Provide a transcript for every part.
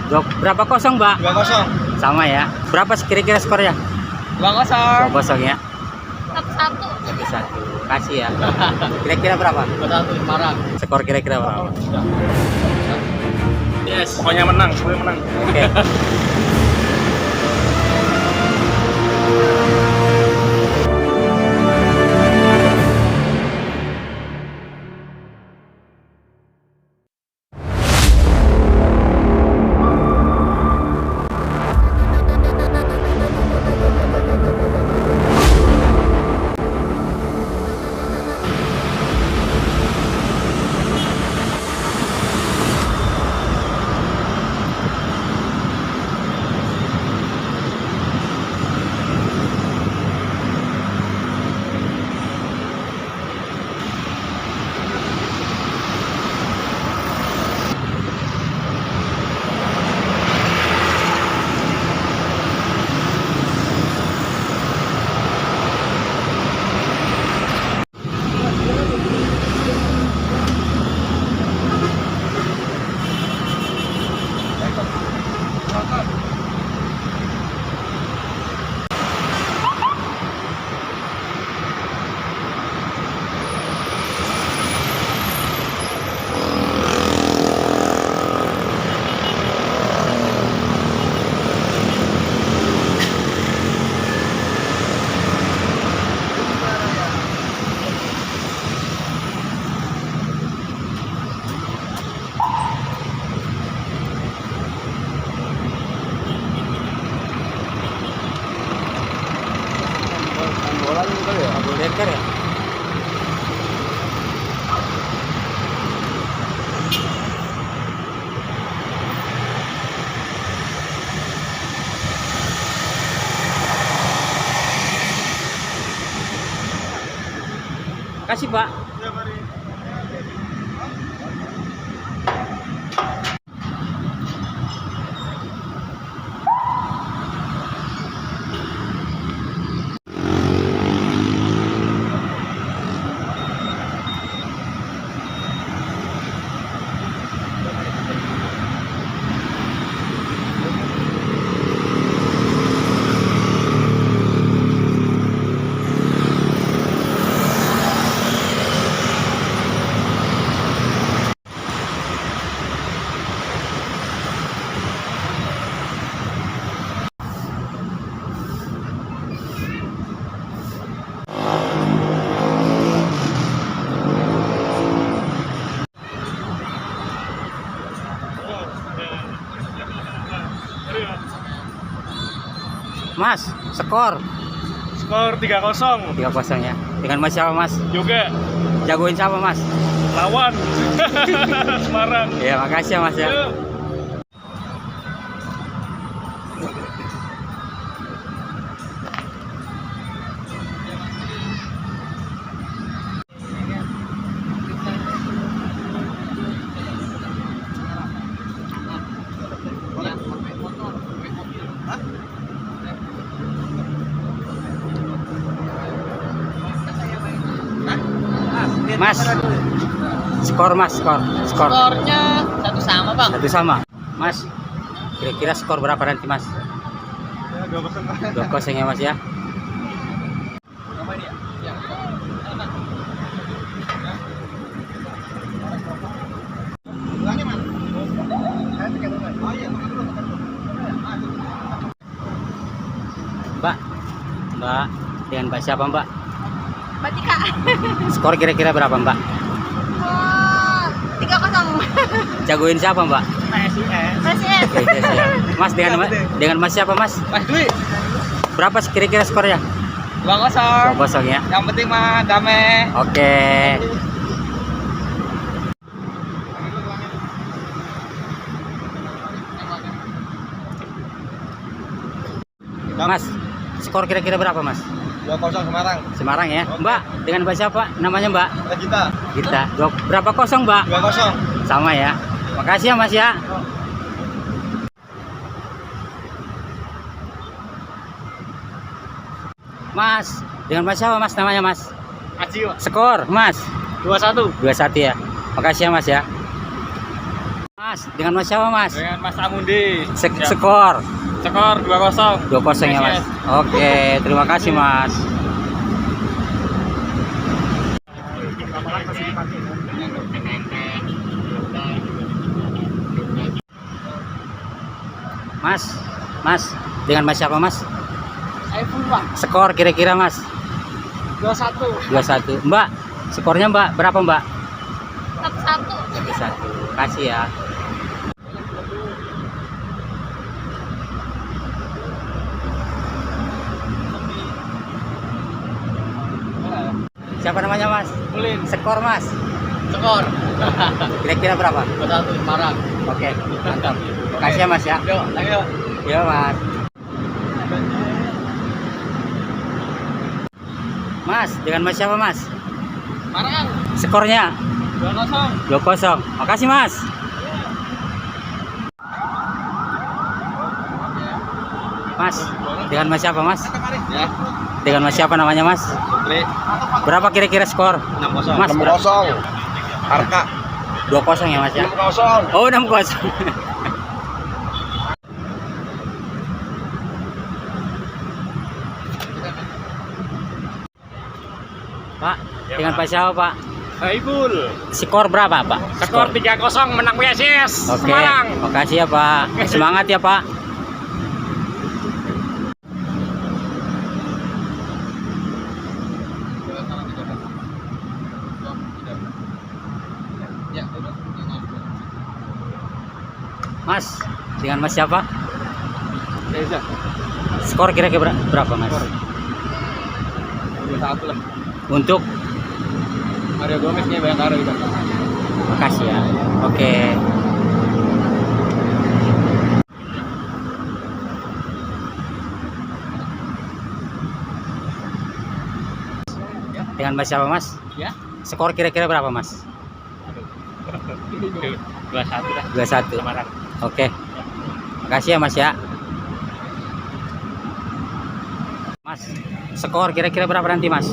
Berapa kosong, Mbak? 2-0. Sama ya. Berapa kira-kira skornya? 2-0. 2-0 ya. 1-1. 1-1. Kasih ya. Kira-kira berapa? 1 Semarang. Skor kira-kira berapa? Yes. Pokoknya menang, Oke. Deker ya. Kasih, Pak. Mas, skor 3-0. 3-0 ya. Dengan Mas siapa, Mas? Juga Jagoin siapa, Mas? lawan Semarang. Ya, makasih ya, Mas ya. Mas, skor Mas, skor. Skornya 1-1, Bang. 1-1. Mas, kira-kira skor berapa nanti, Mas? 2-0 ya, Mas ya. Mbak, dengan Mbak siapa, Mbak? Mbak Tika. Skor kira-kira berapa, Mbak? Oh, 3-0. Jagoin siapa, Mbak? PSIS. Oke, ya. Mas, dengan Mas siapa, Mas? Mas Dwi. Berapa kira-kira skornya? 2-0. 2-0 ya. Yang penting mah damai. Oke. Mas, skor kira-kira berapa, Mas? 2-0 Semarang. Semarang ya. Mbak, dengan Mbak siapa? Namanya Mbak? Kita. Gita. Berapa kosong, Mbak? 2-0. Sama ya. Makasih ya, Mas ya. Mas, dengan Mas siapa, Mas? Namanya, Mas? Acio. Skor, Mas? 2-1. 2-1 ya. Makasih ya, Mas ya. Mas, Mas, dengan Mas siapa Mas? Dengan Mas Amundi. Skor Skor 2-0. 2-0 ya Mas. Oke, terima kasih Mas. Mas, dengan Mas siapa Mas? iPhone Pak. Skor kira-kira Mas? 21. 2-1. Mbak, skornya Mbak berapa Mbak? 1-1. 1-1. Kasih ya. Siapa namanya Mas? Ulin. Skor Mas. Skor. Kira-kira berapa? 21 Semarang. Oke, mantap. Kasih ya Mas ya. Yuk, ayo. Iya Mas. Mas, dengan Mas siapa Mas? Semarang. Skornya 2-0. 2-0. Makasih Mas. Mas, dengan Mas siapa Mas? Ya. Dengan Mas siapa namanya Mas? Tri. Berapa kira-kira skor? 6-0. Mas, 6-0. Arka. 2-0 ya Mas ya? 6-0. Oh, 6-0. Pak, dengan Pak siapa Pak? Haibul. Skor berapa Pak? Skor 3-0 menang PSIS Oke, Semarang. makasih ya Pak. Semangat ya Pak. Mas, dengan Mas siapa? Reza. Skor kira-kira berapa Mas? 2-1 lah. Untuk Mario Gomez nih Bayangkara juga. makasih ya. Oke. Dengan Mas siapa Mas? Ya. Skor kira-kira berapa Mas? 2-1 lah. 2-1. Semarang. Oke. Makasih ya Mas ya. Mas, skor kira-kira berapa nanti Mas?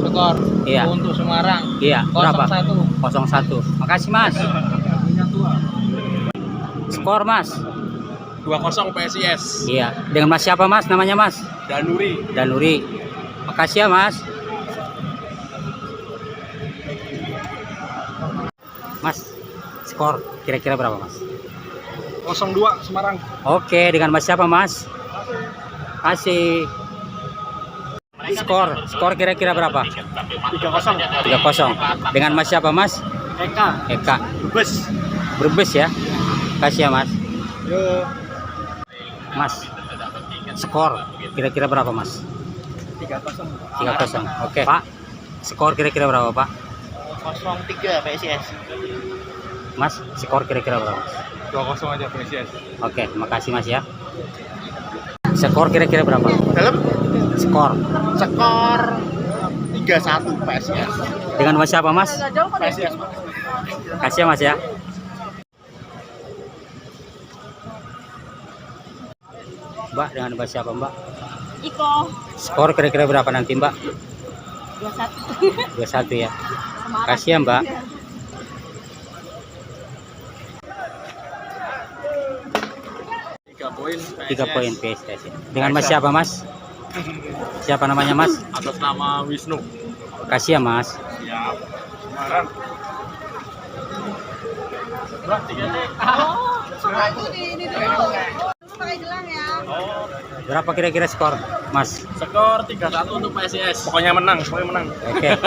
Skor. Iya. Untuk Semarang. Iya, berapa? 0-1. 0-1. Makasih Mas. Skor Mas. 2-0 PSIS. Iya. Dengan Mas siapa Mas? Namanya Mas? Danuri. Danuri. Makasih ya Mas. Mas, skor kira-kira berapa Mas? 0-2 Semarang. Oke, dengan Mas siapa Mas? Kasih. Skor kira-kira berapa? 3-0. 3-0. Dengan Mas siapa Mas? Eka. Eka. Bus. Brebes ya. Kasih ya Mas. Yo. Mas, skor kira-kira berapa Mas? 3-0. 3-0. Oke. Pak, skor kira-kira berapa Pak? 0-3 PSIS. Mas, skor kira-kira berapa Mas? 2-0 aja PSIS. Oke, makasih Mas ya. Skor kira-kira berapa? Dalam Skor. Skor 3-1 PSIS. Dengan Mas siapa Mas? PSIS. Kasih ya Mas ya. Mbak, dengan Mbak siapa Mbak? Iko. Skor kira-kira berapa nanti Mbak? 2-1. 2-1 ya. Semarang. Kasih ya Mbak. Poin 3 poin PSIS ya. Dengan Mas siapa Mas? Siapa namanya Mas? atas nama Wisnu. Kasih ya Mas. Siap. Semarang. Berapa kira-kira skor Mas? Skor 3-1 untuk PSIS. Pokoknya menang. Oke.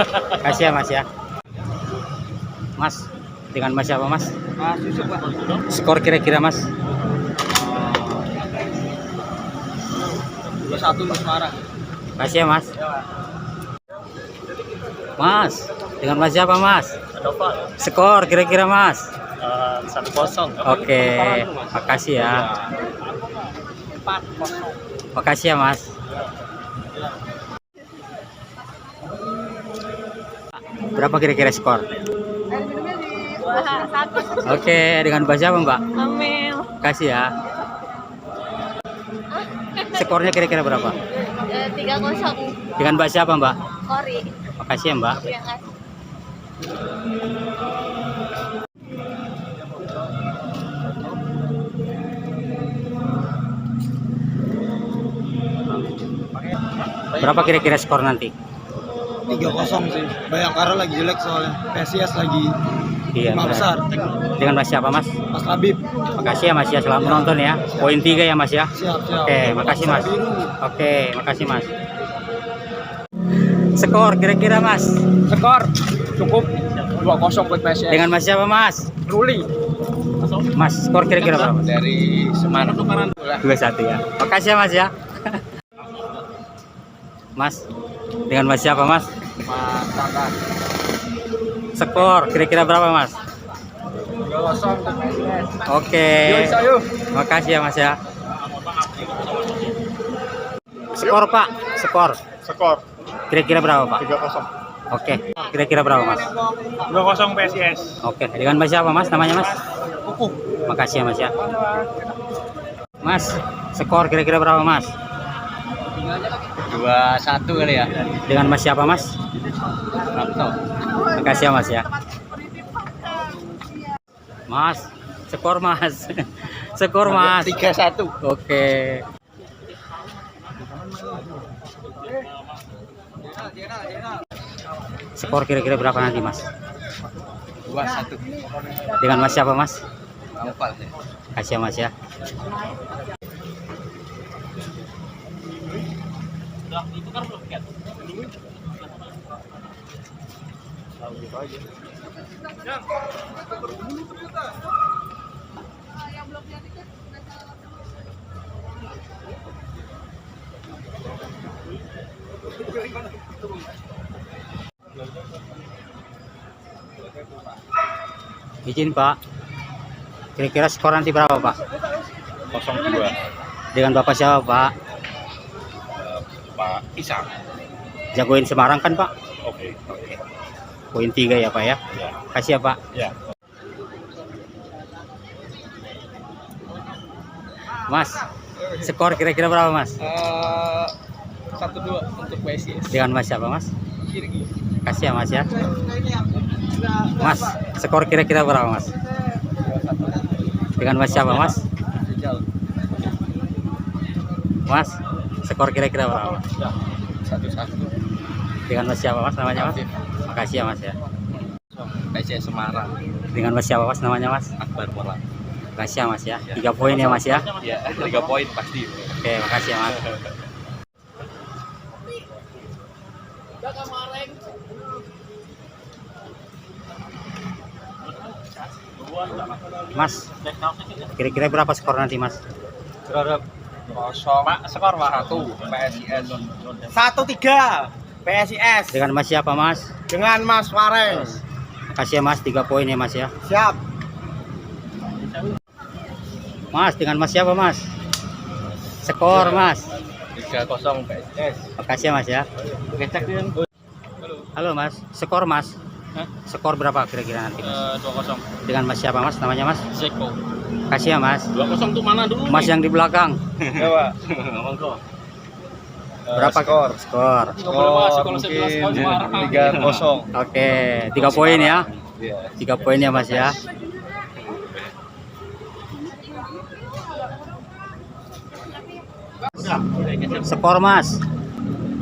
Kasih ya Mas ya. Mas, dengan Mas siapa Mas? Mas Yusuf Pak. Skor kira-kira Mas? 2-1 untuk Semarang. Kasih ya Mas. Mas, dengan Mas siapa Mas? Adova. Skor kira-kira Mas? 1-0. Oke, makasih ya. 4-0. Makasih ya Mas. Berapa kira-kira skor? 2-1. Oke, dengan Mbak siapa Mbak? Amel. Kasih ya. Skornya kira-kira berapa? 3-0. Dengan Mbak siapa Mbak? Kori. Makasih ya Mbak. Terima kasih. Berapa kira-kira skor nanti? 3-0 sih. Bayangkara lagi jelek soalnya. PSIS lagi Iya. lima besar. Dengan Mas siapa Mas? Mas Labib. Makasih ya Mas ya, selamat menonton ya. Poin 3 ya Mas ya. Siap, siap. Oke, makasih Mas. Oke, makasih Mas. Skor kira-kira Mas? Skor cukup 2-0 buat PSIS. Dengan Mas siapa Mas? Ruli Mas, skor kira-kira berapa Mas? dari Semarang. 2-1 ya. Makasih ya Mas ya. Mas, dengan Mas siapa Mas? Mas Tata. Skor kira-kira berapa Mas? 2-0 buat PSIS. Oke. Makasih ya Mas ya. Skor Pak, skor. Skor Kira-kira berapa Pak? 3-0. Oke. Kira-kira berapa Mas? 2-0 PSIS. Oke. Dengan Mas siapa Mas? Namanya Mas? Kuku. Makasih ya Mas ya. Mas, skor kira-kira berapa Mas? 2-1 kali ya. Dengan Mas siapa Mas? Rapto. Makasih ya Mas ya. Mas, skor Mas. Skor Mas. 3-1. Oke. Skor kira-kira berapa nanti Mas? 2-1. Dengan Mas siapa Mas? Kampal ya. Kasih ya Mas ya. Izin Pak. Kira-kira skor nanti berapa Pak? 0-2. Dengan Bapak siapa Pak? Pak Isam. Jagoin Semarang kan Pak? Oke. Poin 3 ya Pak ya. Ya. Kasih ya Pak. Ya. Mas, skor kira-kira berapa Mas? 1-2 untuk PSIS. Dengan Mas siapa Mas? Kasih ya Mas ya. Mas, skor kira-kira berapa Mas? Dengan Mas siapa Mas? Mas, skor kira-kira berapa Mas? 1-1. Dengan Mas siapa Mas namanya Mas? Makasih ya Mas ya. PSIS Semarang. Dengan Mas siapa Mas namanya Mas? Akbar Mola. Makasih ya Mas ya. 3 poin ya Mas ya. Ya, 3 poin pasti. Oke, makasih ya Mas. Mas, kira-kira berapa skor nanti Mas? Terhadap 0. Pak, skor Pak 1 PSIS. 1-3 PSIS Dengan Mas siapa Mas? dengan Mas Fares. Makasih ya Mas, 3 poin ya Mas ya. Siap. Mas, dengan Mas siapa Mas? Skor Mas. 3-0 PSIS. Makasih ya Mas ya. Ngecek dia. Halo Mas, skor Mas. Hah? Skor berapa kira-kira nanti Mas? 2-0. Dengan Mas siapa Mas? Namanya Mas? Zeko. Kasih ya Mas. 2-0 tuh mana dulu? Mas yang di belakang. Ya, Pak. Monggo. Berapa skor? Skor. Mungkin 3-0. Oke, 3 poin ya. Iya. 3 poin ya Mas ya. Skor Mas.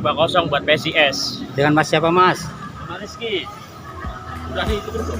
2-0 buat PSIS. Dengan Mas siapa Mas? Rizky. Udah itu dulu.